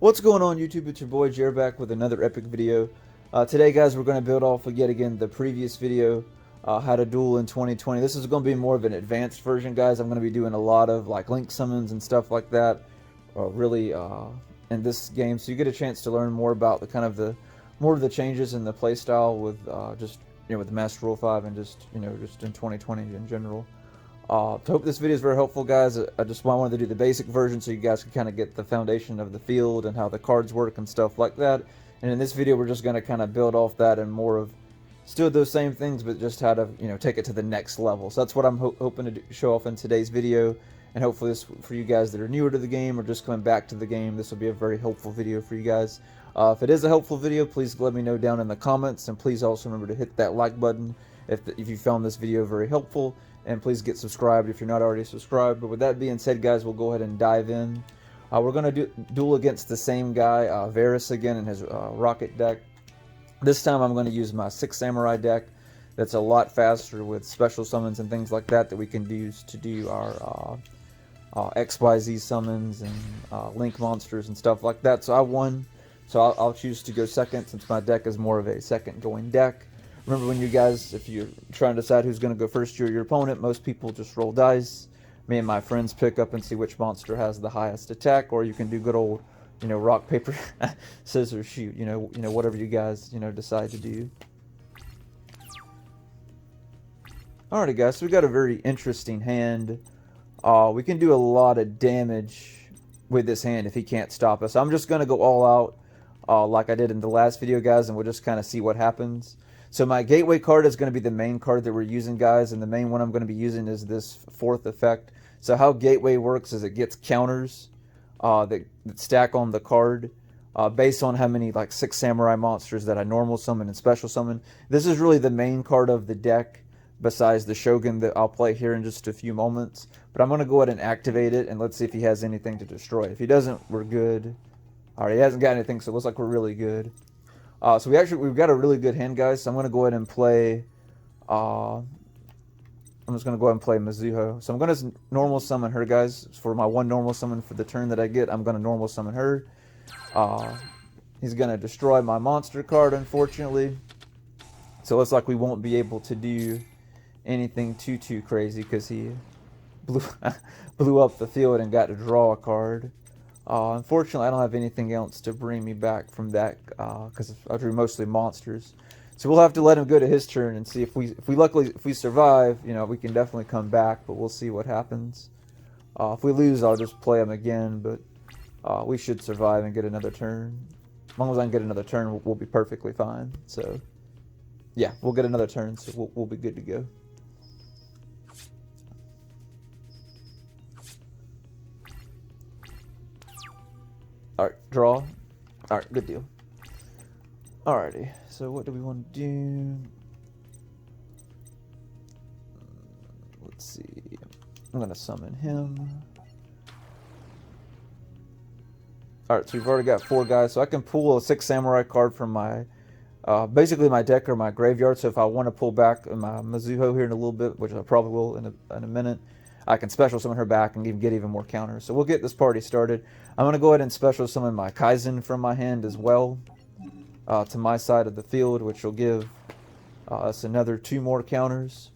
What's going on YouTube? It's your boy Jer back with another epic video. Today guys, we're going to build off of yet again the previous video, how to duel in 2020. This is going to be more of an advanced version guys. I'm going to be doing a lot of like link summons and stuff like that really in this game, so you get a chance to learn more about the kind of the more of the changes in the playstyle with just with Master Rule 5 and just just in 2020 in general. I hope this video is very helpful, guys. I just wanted to do the basic version so you guys can kind of get the foundation of the field and how the cards work and stuff like that. And in this video, we're just going to kind of build off that and more of still those same things, but just how to take it to the next level. So that's what I'm hoping to show off in today's video. And hopefully this, for you guys that are newer to the game or just coming back to the game, this will be a very helpful video for you guys. If it is a helpful video, please let me know down in the comments, and please also remember to hit that like button if you found this video very helpful. And please get subscribed if you're not already subscribed. But with that being said, guys, we'll go ahead and dive in. We're going to duel against the same guy, Varis, again in his rocket deck. This time I'm going to use my 6 Samurai deck. That's a lot faster with special summons and things like that we can use to do our XYZ summons and Link monsters and stuff like that. So I won. So I'll choose to go second since my deck is more of a second going deck. Remember, when you guys, if you're trying to decide who's going to go first, you're your opponent, most people just roll dice. Me and my friends pick up and see which monster has the highest attack, or you can do good old, rock, paper, scissors, shoot, whatever you guys, decide to do. Alrighty, guys, so we got a very interesting hand. We can do a lot of damage with this hand if he can't stop us. I'm just going to go all out like I did in the last video, guys, and we'll just kind of see what happens. So my gateway card is going to be the main card that we're using, guys, and the main one I'm going to be using is this 4th effect. So how gateway works is it gets counters that stack on the card based on how many like 6 samurai monsters that I normal summon and special summon. This is really the main card of the deck besides the Shogun that I'll play here in just a few moments. But I'm going to go ahead and activate it, and let's see if he has anything to destroy. If he doesn't, we're good. Alright, he hasn't got anything, so it looks like we're really good. So we've got a really good hand, guys. So I'm going to go ahead and play. I'm just going to go ahead and play Mizuho. So I'm going to normal summon her, guys. For my one normal summon for the turn that I get, I'm going to normal summon her. He's going to destroy my monster card, unfortunately. So it looks like we won't be able to do anything too crazy because he blew up the field and got to draw a card. Unfortunately, I don't have anything else to bring me back from that because I drew mostly monsters. So we'll have to let him go to his turn and see if we survive. We can definitely come back, but we'll see what happens. If we lose, I'll just play him again. But we should survive and get another turn. As long as I can get another turn, we'll be perfectly fine. So yeah, we'll get another turn, so we'll be good to go. Alright, draw. Alright, good deal. Alrighty, so what do we want to do? Let's see. I'm going to summon him. Alright, so we've already got 4 guys, so I can pull a 6 samurai card from my basically my deck or my graveyard. So if I want to pull back my Mizuho here in a little bit, which I probably will in a minute, I can special summon her back and get even more counters. So we'll get this party started. I'm going to go ahead and special summon my Kaizen from my hand as well to my side of the field, which will give us another 2 more counters.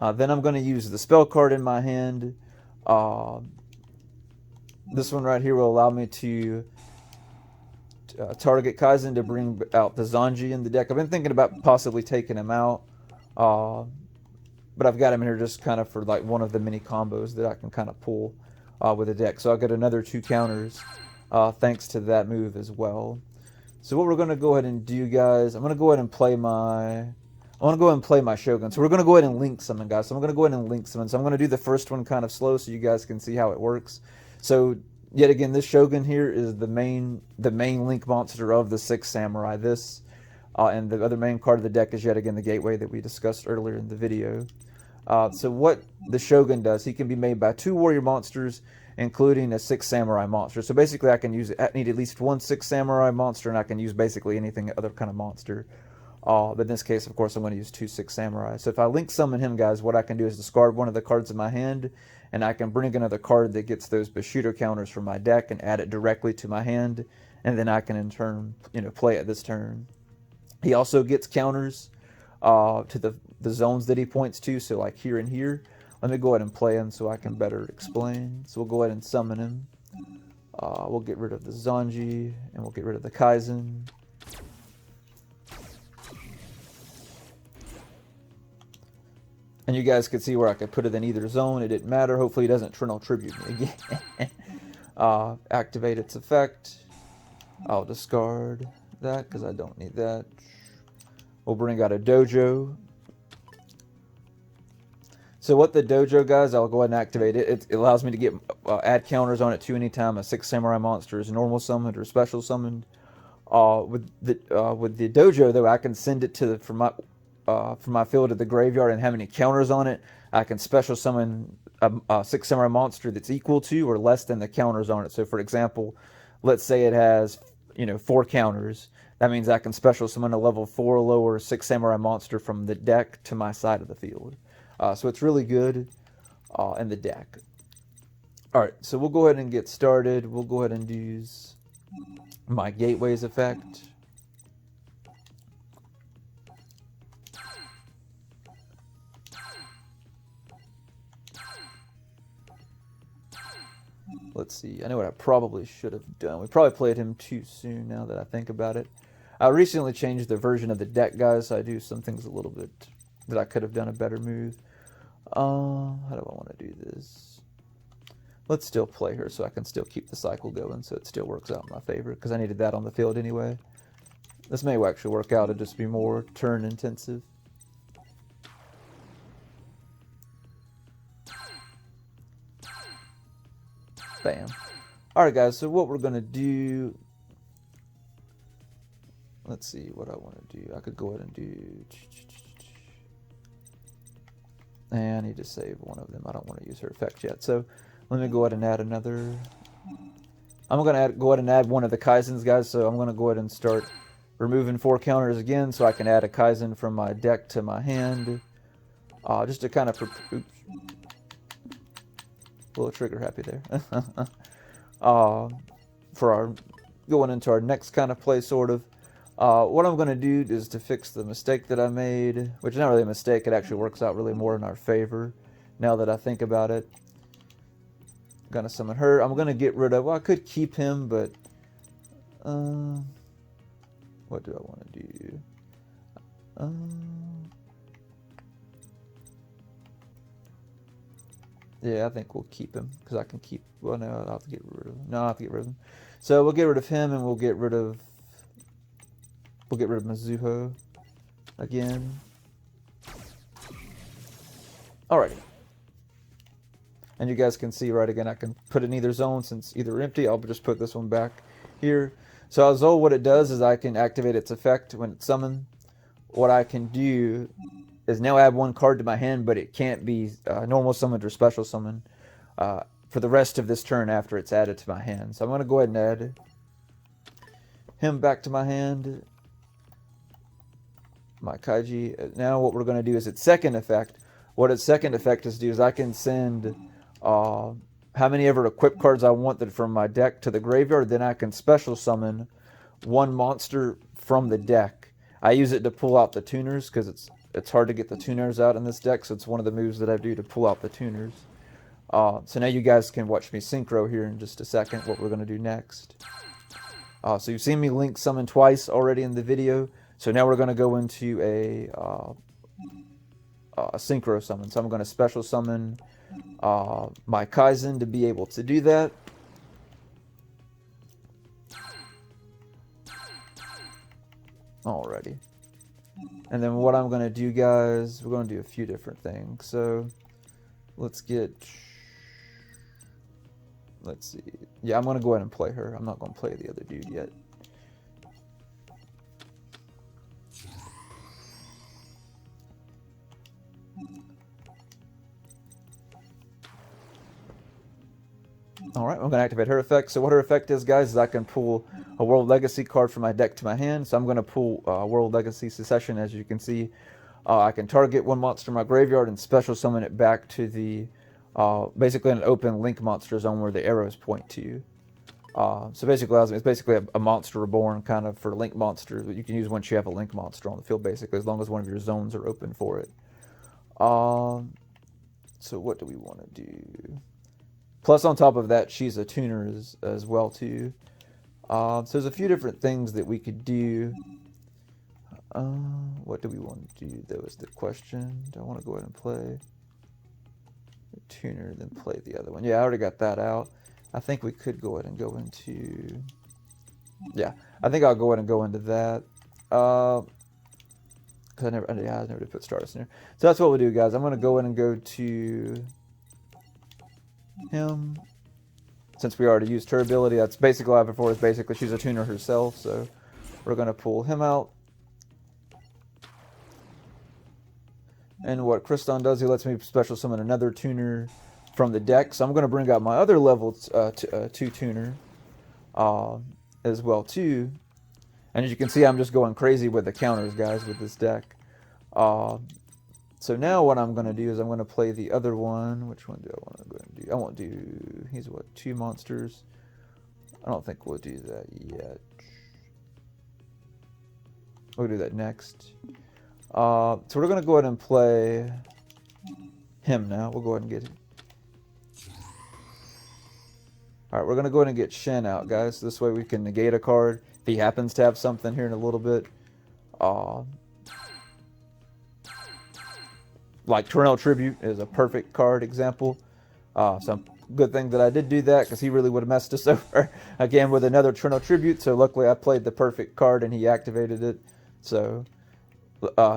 Then I'm going to use the spell card in my hand. This one right here will allow me to target Kaizen to bring out the Zanji in the deck. I've been thinking about possibly taking him out. But I've got him in here just kind of for like one of the mini combos that I can kind of pull with the deck. So I'll get another 2 counters thanks to that move as well. So what we're going to go ahead and do, guys, I'm going to go ahead and play my Shogun. So we're going to go ahead and link summon, guys. So I'm going to go ahead and link summon. So I'm going to do the first one kind of slow so you guys can see how it works. So yet again, this Shogun here is the main link monster of the 6 samurai. This and the other main card of the deck is yet again the gateway that we discussed earlier in the video. So what the Shogun does, he can be made by 2 warrior monsters, including a 6 samurai monster. So basically I need at least 1 6 samurai monster, and I can use basically anything other kind of monster. But in this case, of course, I'm going to use 2 6 samurai. So if I link summon him, guys, what I can do is discard one of the cards in my hand and I can bring another card that gets those Bushido counters from my deck and add it directly to my hand, and then I can in turn, play it this turn. He also gets counters to the zones that he points to, so like here and here. Let me go ahead and play him so I can better explain. So we'll go ahead and summon him. We'll get rid of the Zanji, and we'll get rid of the Kaizen. And you guys could see where I could put it in either zone. It didn't matter. Hopefully he doesn't Eternal Tribute me again. Activate its effect. I'll discard that because I don't need that. We'll bring out a Dojo. So what the Dojo, guys, I'll go ahead and activate it. It allows me to get add counters on it to anytime a 6 Samurai monster is normal summoned or special summoned. With the Dojo, though, I can send it to from my field to the graveyard and have any counters on it. I can special summon a 6 Samurai monster that's equal to or less than the counters on it. So, for example, let's say it has 4 counters. That means I can special summon a level 4 or lower 6 Samurai monster from the deck to my side of the field. So it's really good in the deck. Alright, so we'll go ahead and get started. We'll go ahead and use my Gateways effect. Let's see, I know what I probably should have done. We probably played him too soon now that I think about it. I recently changed the version of the deck, guys, so I do some things a little bit that I could have done a better move. How do I want to do this? Let's still play her so I can still keep the cycle going so it still works out in my favor, because I needed that on the field anyway. This may actually work out to just be more turn intensive. Bam. Alright guys, so what we're going to do... Let's see what I want to do. I could go ahead and do... And I need to save one of them. I don't want to use her effect yet. So let me go ahead and add another... I'm going to go ahead and add one of the Kaizens, guys. So I'm going to go ahead and start removing 4 counters again so I can add a Kaizen from my deck to my hand. Just to kind of... Oops. A little trigger happy there. For our going into our next kind of play, sort of. What I'm going to do is to fix the mistake that I made, which is not really a mistake. It actually works out really more in our favor now that I think about it. I'm going to summon her. I'm going to get rid of... Well, I could keep him, but... what do I want to do? Yeah, I think we'll keep him, because I can keep... Well, no, I'll have to get rid of him. No, I'll have to get rid of him. So we'll get rid of him, and we'll get rid of... Mizuho again. Alrighty. And you guys can see, right, again, I can put it in either zone since either empty. I'll just put this one back here. So Azul, what it does is I can activate its effect when it's summoned. What I can do is now add 1 card to my hand, but it can't be normal summoned or special summoned for the rest of this turn after it's added to my hand. So I'm going to go ahead and add him back to my hand. My Kaiji. Now what we're going to do is its second effect. What its second effect is do is I can send how many ever equip cards I want that from my deck to the graveyard. Then I can special summon 1 monster from the deck. I use it to pull out the tuners because it's hard to get the tuners out in this deck. So it's one of the moves that I do to pull out the tuners. So now you guys can watch me Sycrno here in just a second. What we're going to do next. So you've seen me link summon twice already in the video. So now we're going to go into a Sycrno summon. So I'm going to special summon my Kaizen to be able to do that. Alrighty. And then what I'm going to do, guys, we're going to do a few different things. So let's see. Yeah, I'm going to go ahead and play her. I'm not going to play the other dude yet. Alright, I'm going to activate her effect. So what her effect is, guys, is I can pull a World Legacy card from my deck to my hand. So I'm going to pull World Legacy Secession, as you can see. I can target 1 monster in my graveyard and special summon it back to the basically an open link monster zone where the arrows point to. So basically, it's basically a monster reborn kind of for link monsters that you can use once you have a link monster on the field, basically, as long as one of your zones are open for it. So what do we want to do? Plus, on top of that, she's a tuner as well, too. So there's a few different things that we could do. What do we want to do? That was the question. Do I want to go ahead and play the tuner, then play the other one? Yeah, I already got that out. I think we could go ahead and go into... Yeah, I think I'll go ahead and go into that. Because I never did put Stardust in there. So that's what we'll do, guys. I'm going to go ahead and go to him. Since we already used her ability, that's basically what I have before. Is basically she's a tuner herself. So we're going to pull him out. And what Kriston does, he lets me special summon another tuner from the deck. So I'm going to bring out my other level 2 tuner as well, too. And as you can see, I'm just going crazy with the counters, guys, with this deck. So now what I'm going to do is I'm going to play the other one. Which one do I want to go and do? I won't do... He's what? 2 monsters? I don't think we'll do that yet. We'll do that next. So we're going to go ahead and play him now. We'll go ahead and get him. Alright, we're going to go ahead and get Shen out, guys. So this way we can negate a card if he happens to have something here in a little bit. Like Terrenal Tribute is a perfect card example. So good thing that I did do that, because he really would have messed us over again with another Terrenal Tribute. So luckily I played the perfect card and he activated it. So...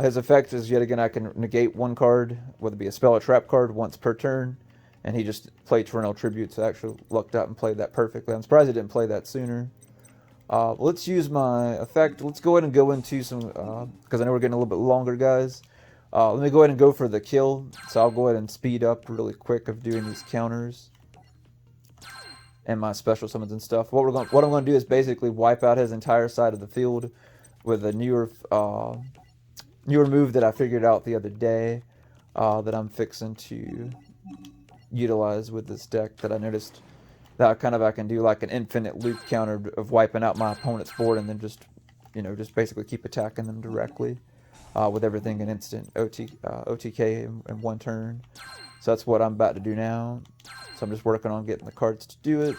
his effect is, yet again, I can negate one card, whether it be a spell or trap card, once per turn. And he just played Terrenal Tribute, so I actually lucked out and played that perfectly. I'm surprised he didn't play that sooner. Let's use my effect. Let's go ahead and go into some, because I know we're getting a little bit longer, guys. Let me go ahead and go for the kill. So I'll go ahead and speed up really quick of doing these counters. And my special summons and stuff. What I'm going to do is basically wipe out his entire side of the field with a newer move that I figured out the other day that I'm fixing to utilize with this deck, that I noticed that I can do like an infinite loop counter of wiping out my opponent's board and then just basically keep attacking them directly with everything in instant OTK in one turn. So that's what I'm about to do now. So I'm just working on getting the cards to do it.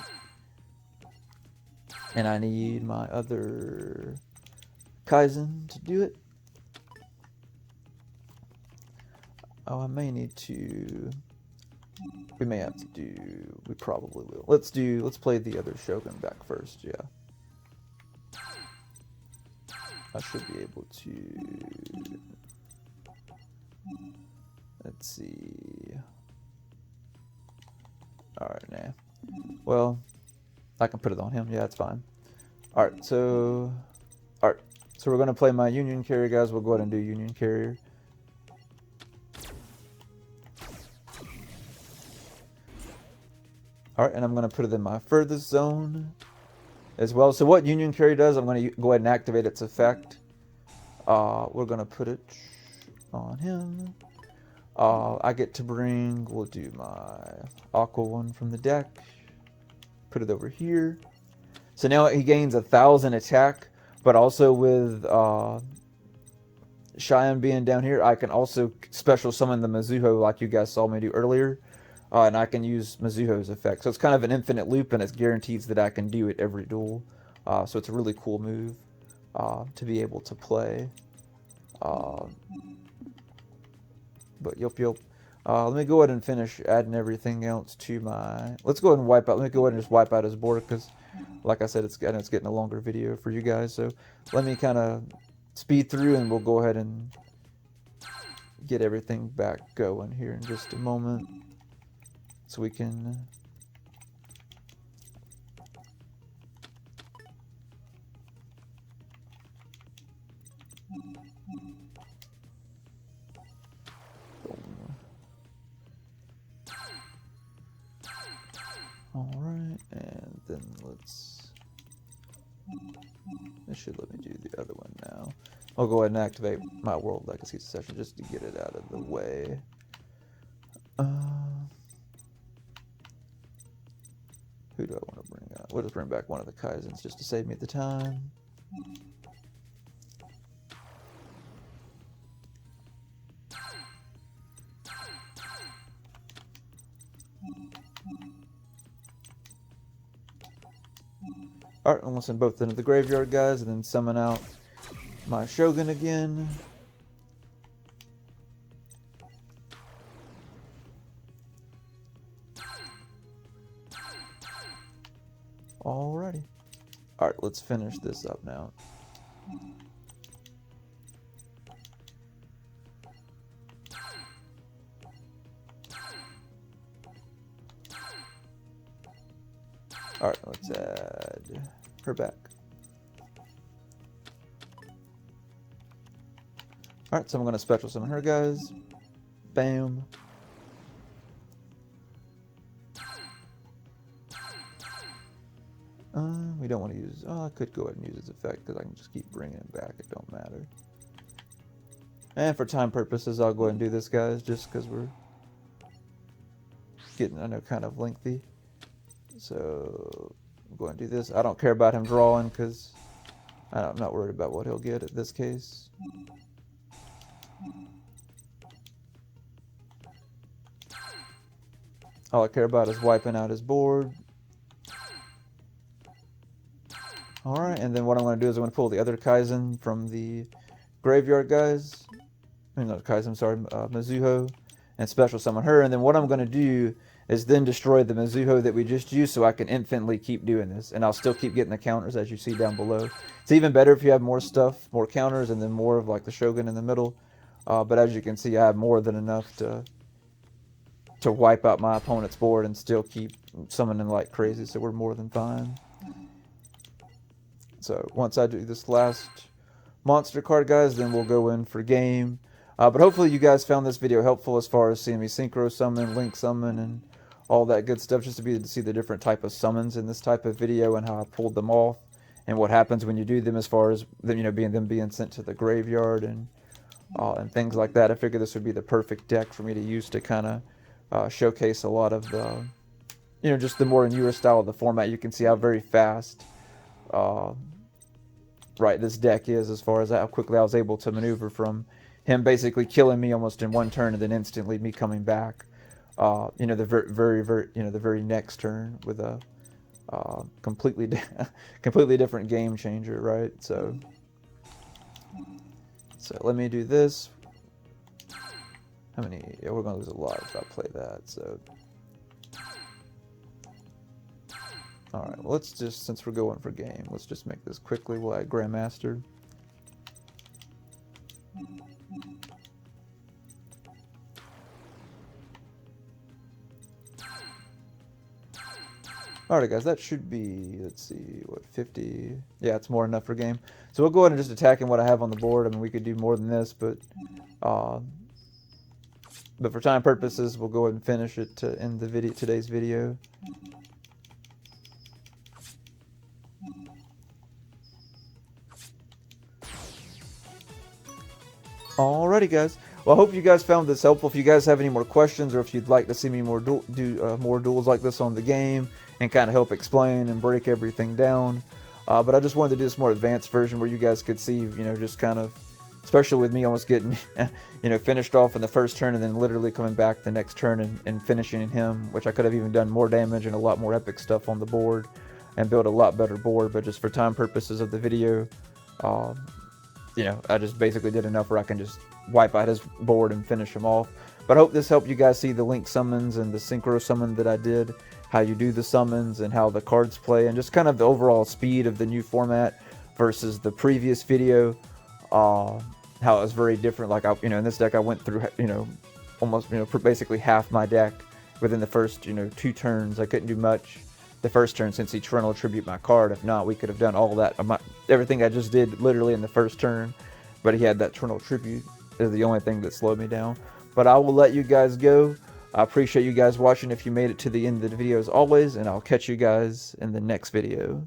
And I need my other Kaizen to do it. Oh, I may need to... We may have to do... We probably will. Let's play the other Shogun back first, yeah. I should be able to... Let's see... Alright, nah. Well, I can put it on him. Yeah, that's fine. Alright, so... Alright, so we're going to play my Union Carrier, guys. We'll go ahead and do Union Carrier. Alright, and I'm going to put it in my furthest zone as well. So what Union Carry does, I'm going to go ahead and activate its effect. We're going to put it on him. I get to bring, we'll do my Aqua one from the deck. Put it over here. So now he gains 1,000 attack, but also with Cheyenne being down here, I can also special summon the Mizuho like you guys saw me do earlier. And I can use Mizuho's effect. So it's kind of an infinite loop, and it's guarantees that I can do it every duel. So it's a really cool move to be able to play. But yup. Let me go ahead and finish adding everything else to my... Let's go ahead and wipe out... Let me go ahead and just wipe out his board, because, like I said, it's getting a longer video for you guys. So let me kind of speed through, and we'll go ahead and get everything back going here in just a moment. So we can... Alright, and then let's... This should let me do the other one now. I'll go ahead and activate my World Legacy session just to get it out of the way. Who do I want to bring out? We'll just bring back one of the Kaizens just to save me the time. Alright, I'm going to send both into the graveyard, guys, and then summon out my Shogun again. Alrighty. Alright, let's finish this up now. Alright, let's add her back. Alright, so I'm going to special summon her, guys. Bam. We don't want to use... Oh, I could go ahead and use its effect because I can just keep bringing it back. It don't matter. And for time purposes, I'll go ahead and do this, guys, just because we're getting, I know, kind of lengthy. So I'm going to do this. I don't care about him drawing because I'm not worried about what he'll get at this case. All I care about is wiping out his board. Alright, and then what I'm going to do is I'm going to pull the other Kaizen from the graveyard, guys. I mean, not Kaizen, sorry, Mizuho, and special summon her. And then what I'm going to do is then destroy the Mizuho that we just used so I can infinitely keep doing this. And I'll still keep getting the counters, as you see down below. It's even better if you have more stuff, more counters, and then more of like the Shogun in the middle. But as you can see, I have more than enough to wipe out my opponent's board and still keep summoning like crazy. So we're more than fine. So once I do this last monster card, guys, then we'll go in for game. But hopefully you guys found this video helpful as far as seeing me Sycrno summon, link summon, and all that good stuff, just to be able to see the different type of summons in this type of video and how I pulled them off and what happens when you do them, as far as them, being sent to the graveyard and things like that. I figured this would be the perfect deck for me to use to kind of showcase a lot of the, just the more newer style of the format. You can see how very fast this deck is, as far as how quickly I was able to maneuver from him basically killing me almost in one turn and then instantly me coming back, the very next turn with a completely different game changer, right? So let me do this. How many? Yeah, we're gonna lose a lot if I play that. So all right, well, let's just, since we're going for game, let's just make this quickly. We'll add Grandmaster. Alright, guys, that should be, let's see, what, 50? Yeah, it's more enough for game. So we'll go ahead and just attack in what I have on the board. I mean, we could do more than this, but for time purposes, we'll go ahead and finish it to end the video, today's video. Alrighty, guys. Well, I hope you guys found this helpful. If you guys have any more questions, or if you'd like to see me more more duels like this on the game and kind of help explain and break everything down, but I just wanted to do this more advanced version where you guys could see, just kind of, especially with me almost getting, finished off in the first turn and then literally coming back the next turn and finishing him, which I could have even done more damage and a lot more epic stuff on the board and build a lot better board. But just for time purposes of the video, I just basically did enough where I can just wipe out his board and finish him off. But I hope this helped you guys see the link summons and the Sycrno summon that I did, how you do the summons and how the cards play, and just kind of the overall speed of the new format versus the previous video. How it was very different. Like, in this deck I went through, almost, basically half my deck within the first, 2 turns. I couldn't do much the first turn since he Eternal Tribute my card. If not, we could have done all that. Everything I just did literally in the first turn, but he had that Eternal Tribute is the only thing that slowed me down. But I will let you guys go. I appreciate you guys watching if you made it to the end of the video as always, and I'll catch you guys in the next video.